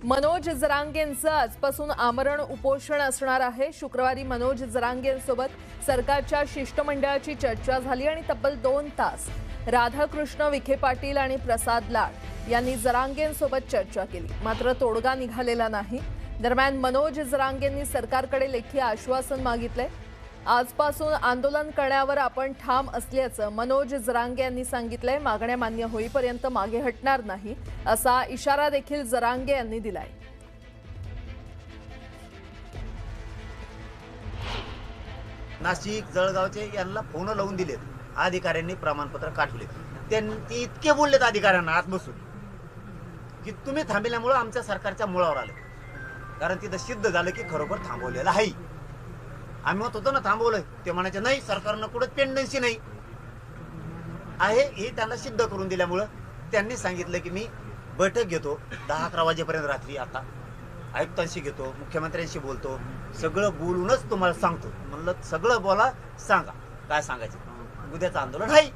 मनोज जरांगेंचं आजपासून आमरण उपोषण असणार आहे। शुक्रवारी मनोज जरांगेंसोबत सरकारच्या शिष्टमंडळाची चर्चा झाली आणि तब्बल 2 तास राधाकृष्ण विखे पाटील आणि प्रसाद लाड यांनी जरांगेंसोबत चर्चा केली, मात्र तोडगा निघालेला नाही। दरम्यान मनोज जरांगेंनी सरकारकडे लेखी आश्वासन मागितले। आजपासून आंदोलन करण्यावर आपण ठाम असल्याचं मनोज जरांगे यांनी सांगितलंय। मागण्या मान्य होईपर्यंत मागे हटणार नाही असा इशारा देखील जरांगे यांनी दिलाय। नाशिक जळगावचे यांना फोन लावून दिलेत, अधिकाऱ्यांनी प्रमाणपत्र काढले। त्यांनी इतके बोललेत अधिकाऱ्यांना आत बसून की तुम्ही थांबल्यामुळे आमच्या सरकारच्या मुळावर आले, कारण तिथं सिद्ध झालं की खरोखर थांबवलेलं आहे। आम्ही म्हणत होतो ना थांबवलंय, ते म्हणायचे नाही सरकारनं कुठं पेंडन्सी नाही आहे, हे त्यांना सिद्ध करून दिल्यामुळं त्यांनी सांगितलं की मी बैठक घेतो 10-11 वाजेपर्यंत रात्री, आता आयुक्तांशी घेतो, मुख्यमंत्र्यांशी बोलतो, सगळं बोलूनच तुम्हाला सांगतो। म्हणलं सगळं बोला, सांगा काय सांगायचं, उद्याचं आंदोलन आहे।